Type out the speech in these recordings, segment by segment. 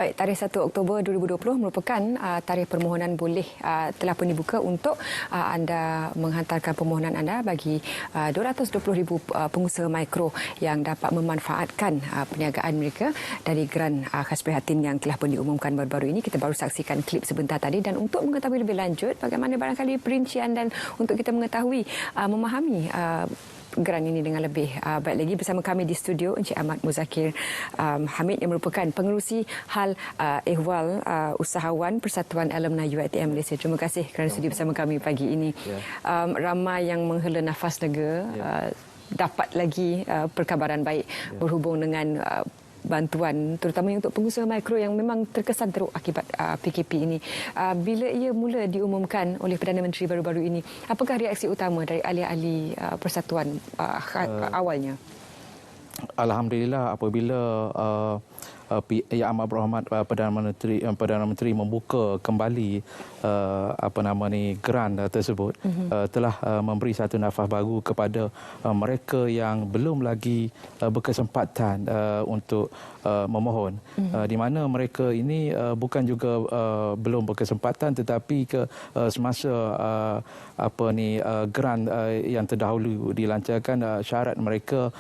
Baik, tarikh 1 Oktober 2020 merupakan tarikh permohonan boleh telah pun dibuka untuk anda menghantarkan permohonan anda bagi 220,000 pengusaha mikro yang dapat memanfaatkan perniagaan mereka dari geran khas prihatin yang telah pun diumumkan baru-baru ini. Kita baru saksikan klip sebentar tadi, dan untuk mengetahui lebih lanjut bagaimana barangkali perincian dan untuk kita mengetahui, memahami geran ini dengan lebih baik lagi, bersama kami di studio Encik Ahmad Muzakir Hamid yang merupakan pengerusi hal ehwal usahawan Persatuan Alumni UiTM Malaysia. Terima kasih kerana sudi bersama kami pagi ini. Ramai yang menghela nafas lega dapat lagi perkabaran baik berhubung dengan bantuan terutamanya untuk pengusaha mikro yang memang terkesan teruk akibat PKP ini. Bila ia mula diumumkan oleh Perdana Menteri baru-baru ini, apakah reaksi utama dari ahli-ahli persatuan awalnya? Alhamdulillah, apabila Yang Amat Berhormat Perdana Menteri membuka kembali geran tersebut, telah memberi satu nafas baru kepada mereka yang belum lagi berkesempatan untuk memohon, di mana mereka ini bukan juga belum berkesempatan, tetapi semasa geran yang terdahulu dilancarkan, syarat mereka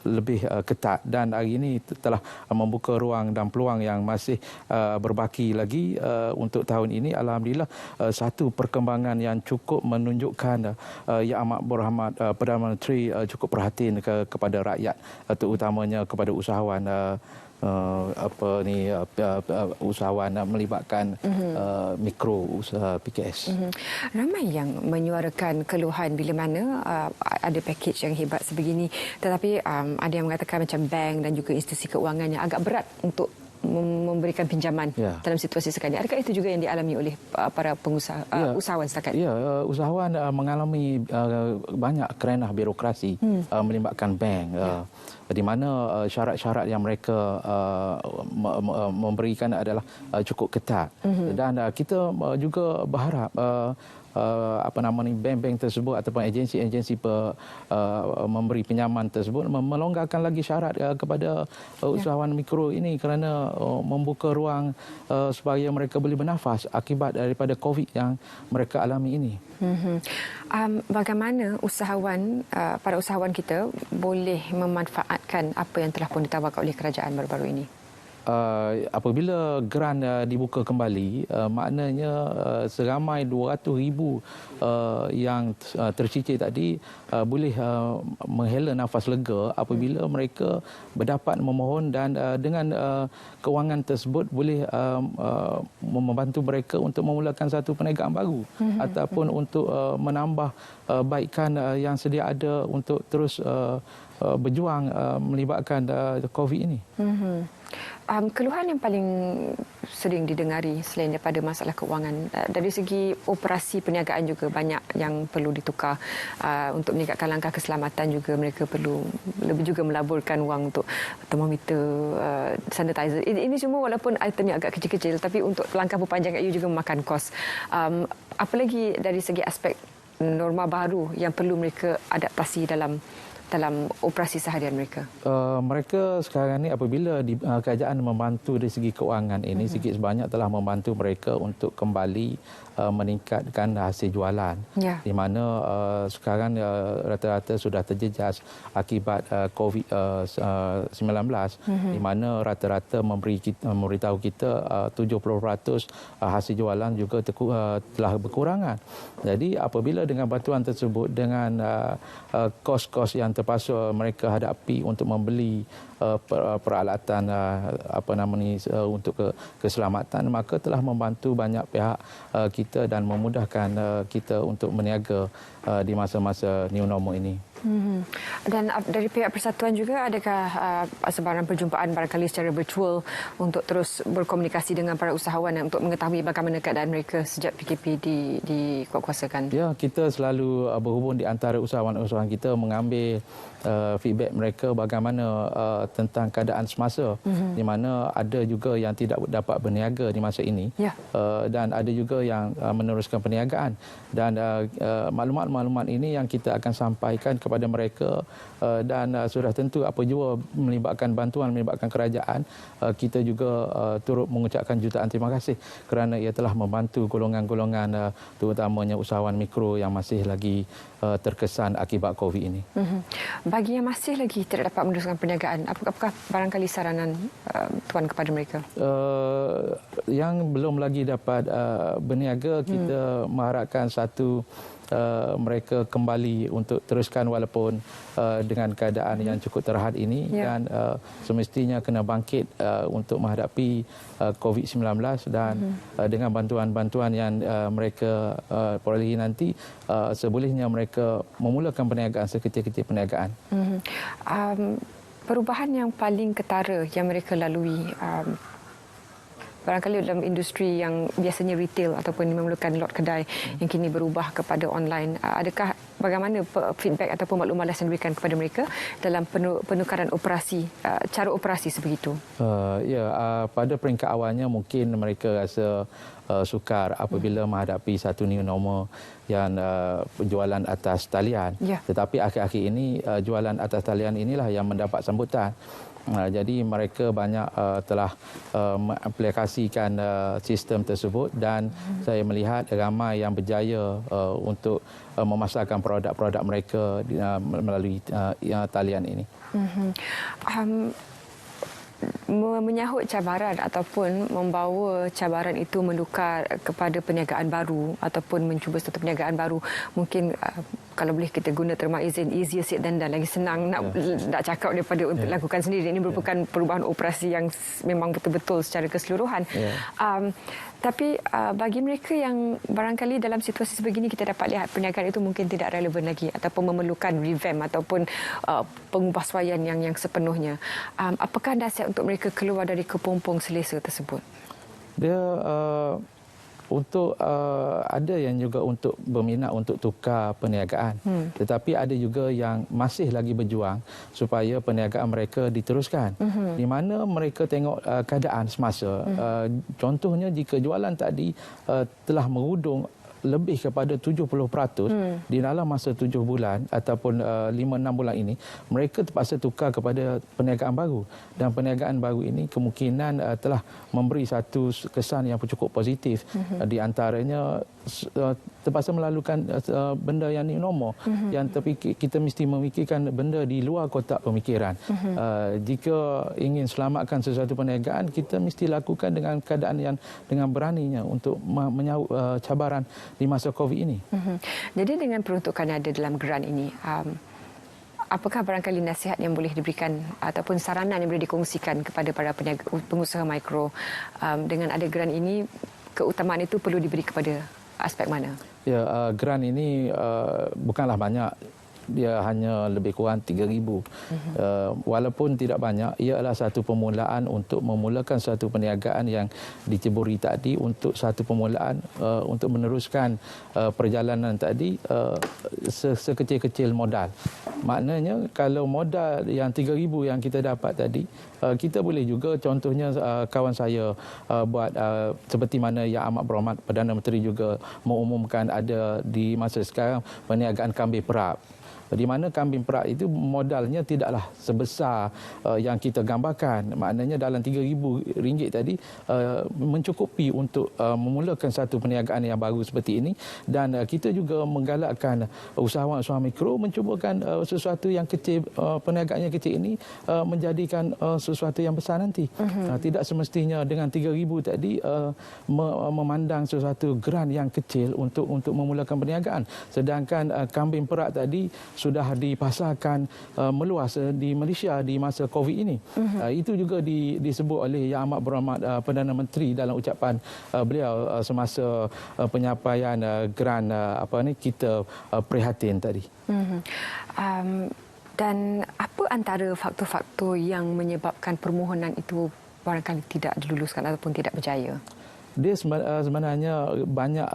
lebih ketat, dan hari ini telah membuka ruang dan peluang yang masih berbaki lagi untuk tahun ini. Alhamdulillah, satu perkembangan yang cukup menunjukkan Yang Amat Berhormat Perdana Menteri cukup perhatian kepada rakyat, terutamanya kepada usahawan usahawan melibatkan mikro usaha PKS. Ramai yang menyuarakan keluhan bila mana ada pakej yang hebat sebegini, tetapi ada yang mengatakan macam bank dan juga institusi keuangan yang agak berat untuk memberikan pinjaman dalam situasi sekarang. Adakah itu juga yang dialami oleh para pengusaha usahawan setakat? Ya, usahawan mengalami banyak kerenah birokrasi melibatkan bank, di mana syarat-syarat yang mereka memberikan adalah cukup ketat, dan kita juga berharap bank-bank tersebut ataupun agensi-agensi memberi pinjaman tersebut melonggarkan lagi syarat kepada usahawan mikro ini, kerana membuka ruang supaya mereka boleh bernafas akibat daripada COVID yang mereka alami ini. Bagaimana para usahawan kita boleh memanfaatkan apa yang telah pun ditawarkan oleh kerajaan baru-baru ini? Apabila geran dibuka kembali, maknanya seramai 200,000 yang tercicir tadi boleh menghela nafas lega apabila mereka berdapat memohon, dan dengan kewangan tersebut boleh membantu mereka untuk memulakan satu perniagaan baru ataupun untuk menambah baikkan yang sedia ada untuk terus berjuang melibatkan COVID ini. Keluhan yang paling sering didengari selain daripada masalah keuangan, dari segi operasi perniagaan juga banyak yang perlu ditukar. Untuk meningkatkan langkah keselamatan juga mereka perlu lebih juga melaburkan wang untuk termometer, sanitizer. Ini semua walaupun itemnya agak kecil-kecil, tapi untuk langkah berpanjang ia juga memakan kos. Apalagi dari segi aspek norma baru yang perlu mereka adaptasi dalam operasi seharian mereka? Mereka sekarang ni apabila kerajaan membantu dari segi keuangan ini, sikit sebanyak telah membantu mereka untuk kembali meningkatkan hasil jualan. Di mana sekarang rata-rata sudah terjejas akibat COVID-19, di mana rata-rata memberitahu kita 70% hasil jualan juga telah berkurangan. Jadi apabila dengan bantuan tersebut, dengan kos-kos yang terpaksa mereka hadapi untuk membeli peralatan untuk keselamatan, maka telah membantu banyak pihak kita dan memudahkan kita untuk berniaga di masa-masa new normal ini. Dan dari pihak persatuan juga, adakah sebarang perjumpaan barangkali secara virtual untuk terus berkomunikasi dengan para usahawan untuk mengetahui bagaimana keadaan mereka sejak PKP dikuatkuasakan? Ya, kita selalu berhubung di antara usahawan-usahawan kita, mengambil feedback mereka bagaimana tentang keadaan semasa, di mana ada juga yang tidak dapat berniaga di masa ini, dan ada juga yang meneruskan perniagaan, dan maklumat-maklumat ini yang kita akan sampaikan kepada mereka dan sudah tentu apa jua melibatkan kerajaan, kita juga turut mengucapkan jutaan terima kasih kerana ia telah membantu golongan-golongan terutamanya usahawan mikro yang masih lagi terkesan akibat COVID ini. Bagi yang masih lagi tidak dapat meneruskan perniagaan, apakah barangkali saranan Tuan kepada mereka? Yang belum lagi dapat berniaga, kita mengharapkan satu mereka kembali untuk teruskan walaupun dengan keadaan yang cukup terhad ini dan semestinya kena bangkit untuk menghadapi COVID-19 dan dengan bantuan-bantuan yang mereka perolehi nanti sebolehnya mereka memulakan perniagaan sekecil-kecil perniagaan. Perubahan yang paling ketara yang mereka lalui barangkali dalam industri yang biasanya retail ataupun memerlukan lot kedai yang kini berubah kepada online. Adakah bagaimana feedback ataupun maklum malas yang diberikan kepada mereka dalam penukaran operasi, cara operasi sebegitu? Pada peringkat awalnya mungkin mereka rasa sukar apabila menghadapi satu new normal yang penjualan atas talian. Tetapi akhir-akhir ini jualan atas talian inilah yang mendapat sambutan. Jadi mereka banyak telah mengaplikasikan sistem tersebut dan saya melihat ramai yang berjaya untuk memasarkan produk-produk mereka melalui talian ini. Menyahut cabaran ataupun membawa cabaran itu menukar kepada perniagaan baru ataupun mencuba satu perniagaan baru, mungkin kalau boleh kita guna terma easier said than done, lagi senang nak cakap daripada untuk lakukan sendiri. Ini merupakan perubahan operasi yang memang betul-betul secara keseluruhan. Tapi bagi mereka yang barangkali dalam situasi sebegini kita dapat lihat perniagaan itu mungkin tidak relevan lagi ataupun memerlukan revamp ataupun pengubahsuaian yang sepenuhnya. Apakah nasihat untuk mereka keluar dari kepompong selesa tersebut? Dia untuk ada yang juga untuk berminat untuk tukar perniagaan, tetapi ada juga yang masih lagi berjuang supaya perniagaan mereka diteruskan. Di mana mereka tengok keadaan semasa, contohnya jika jualan tadi telah merudung lebih kepada 70% di dalam masa 7 bulan ataupun 5-6 bulan ini, mereka terpaksa tukar kepada perniagaan baru. Dan perniagaan baru ini kemungkinan telah memberi satu kesan yang cukup positif. Di antaranya terpaksa melalukan benda yang new normal, yang kita mesti memikirkan benda di luar kotak pemikiran. Jika ingin selamatkan sesuatu perniagaan, kita mesti lakukan dengan keadaan yang dengan beraninya untuk menyahut cabaran di masa COVID ini. Jadi dengan peruntukan yang ada dalam geran ini, apakah barangkali nasihat yang boleh diberikan ataupun saranan yang boleh dikongsikan kepada para pengusaha mikro dengan ada geran ini, keutamaan itu perlu diberi kepada aspek mana? Geran ini bukanlah banyak. Dia hanya lebih kurang 3,000. Walaupun tidak banyak, ia adalah satu permulaan untuk memulakan satu perniagaan yang diceburi tadi, untuk satu permulaan untuk meneruskan perjalanan tadi sekecil-kecil modal. Maknanya kalau modal yang 3,000 yang kita dapat tadi, kita boleh juga contohnya kawan saya buat seperti mana Yang Amat Berhormat Perdana Menteri juga mengumumkan ada di masa sekarang perniagaan kambing perap. Di mana kambing perap itu modalnya tidaklah sebesar yang kita gambarkan. Maknanya dalam RM3,000 tadi mencukupi untuk memulakan satu perniagaan yang baru seperti ini. Dan kita juga menggalakkan usahawan-usahawan mikro mencubakan sesuatu yang kecil, perniagaan yang kecil ini menjadikan sesuatu yang besar nanti. Tidak semestinya dengan RM3,000 tadi memandang sesuatu geran yang kecil untuk memulakan perniagaan. Sedangkan kambing perap tadi sudah dipasarkan meluas di Malaysia di masa COVID ini. Itu juga disebut oleh Yang Amat Berhormat Perdana Menteri dalam ucapan beliau semasa penyampaian geran kita prihatin tadi. Dan apa antara faktor-faktor yang menyebabkan permohonan itu barangkali tidak diluluskan ataupun tidak berjaya? dia sebenarnya banyak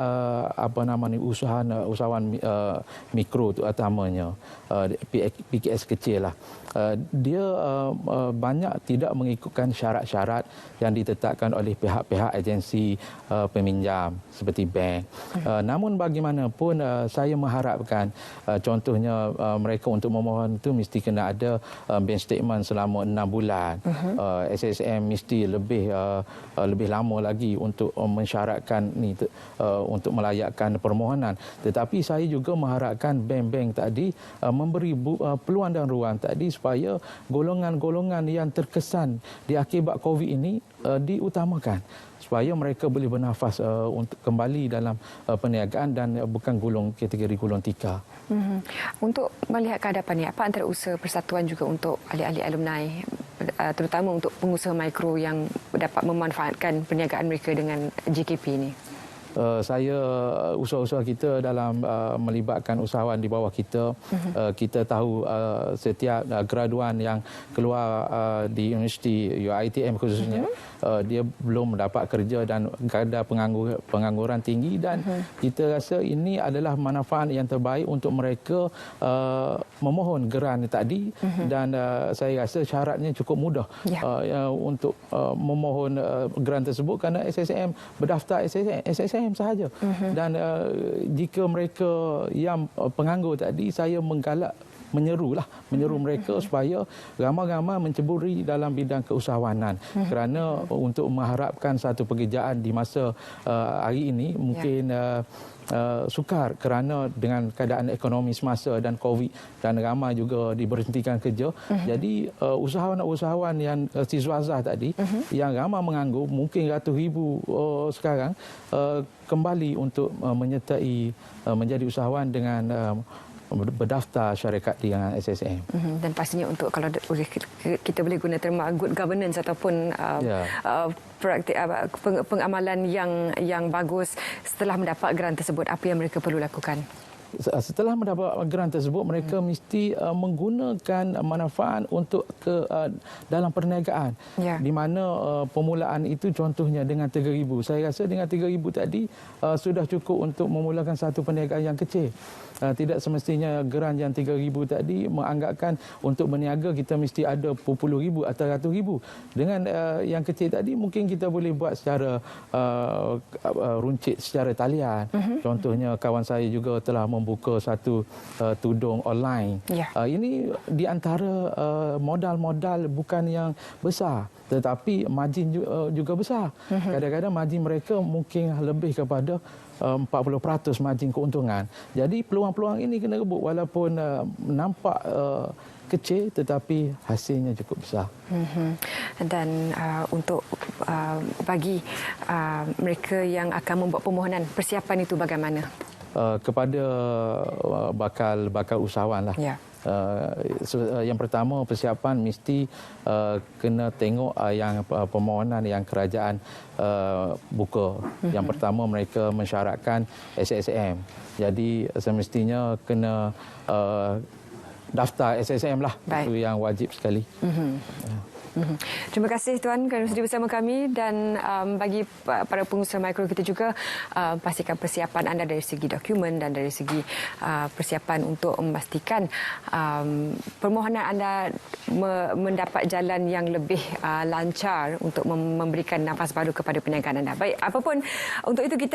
usahawan mikro terutamanya PKS kecil lah. Dia banyak tidak mengikutkan syarat-syarat yang ditetapkan oleh pihak-pihak agensi peminjam seperti bank. Namun bagaimanapun saya mengharapkan contohnya mereka untuk memohon itu mesti kena ada bank statement selama 6 bulan. SSM mesti lebih lama lagi untuk mensyaratkan untuk melayakkan permohonan. Tetapi saya juga mengharapkan bank-bank tadi memberi peluang dan ruang tadi supaya golongan-golongan yang terkesan diakibat COVID ini diutamakan supaya mereka boleh bernafas untuk kembali dalam perniagaan dan bukan kategori golong 3. Untuk melihat ke hadapan ini, apa antara usaha persatuan juga untuk ahli-ahli alumni, terutama untuk pengusaha mikro yang dapat memanfaatkan perniagaan mereka dengan JKP ini? Saya usaha-usaha kita dalam melibatkan usahawan di bawah kita. Kita tahu setiap graduan yang keluar di universiti UiTM khususnya dia belum mendapat kerja dan kadar pengangguran tinggi, dan kita rasa ini adalah manfaat yang terbaik untuk mereka memohon geran tadi, dan saya rasa syaratnya cukup mudah untuk memohon geran tersebut kerana SSM berdaftar SSM sahaja. Dan jika mereka yang penganggur tadi, saya menyeru mereka supaya ramai-ramai menceburi dalam bidang keusahawanan, kerana untuk mengharapkan satu pekerjaan di masa hari ini mungkin sukar kerana dengan keadaan ekonomi semasa dan COVID, dan ramai juga diberhentikan kerja. Jadi usahawan-usahawan yang siswazah tadi yang ramai menganggur, mungkin ratus ribu sekarang, kembali untuk menyertai menjadi usahawan dengan berdaftar syarikat dengan SSM. Dan pastinya untuk kalau kita boleh guna terma good governance ataupun praktik pengamalan yang bagus setelah mendapat geran tersebut, apa yang mereka perlu lakukan? Setelah mendapat geran tersebut, mereka mesti menggunakan manfaat untuk dalam perniagaan. Di mana permulaan itu contohnya dengan 3,000. Saya rasa dengan 3,000 tadi sudah cukup untuk memulakan satu perniagaan yang kecil. Tidak semestinya geran yang 3,000 tadi menganggapkan untuk berniaga kita mesti ada puluh ribu atau ratus ribu. Dengan yang kecil tadi mungkin kita boleh buat secara runcit, secara talian. Contohnya kawan saya juga telah membuka satu tudung online. Ini di antara modal-modal bukan yang besar, tetapi margin juga besar. Kadang-kadang margin mereka mungkin lebih kepada 40% margin keuntungan. Jadi peluang-peluang ini kena rebut, walaupun nampak kecil tetapi hasilnya cukup besar. Dan untuk bagi mereka yang akan membuat permohonan, persiapan itu bagaimana? Kepada bakal usahawan lah. Yang pertama, persiapan mesti kena tengok yang permohonan yang kerajaan buka. Yang pertama, mereka mensyaratkan SSM. Jadi semestinya kena daftar SSM lah. Itu yang wajib sekali. Terima kasih Tuan kerana sudi bersama kami, dan bagi para pengusaha mikro kita juga, pastikan persiapan anda dari segi dokumen dan dari segi persiapan untuk memastikan permohonan anda mendapat jalan yang lebih lancar untuk memberikan nafas baru kepada perniagaan anda. Baik, apapun untuk itu kita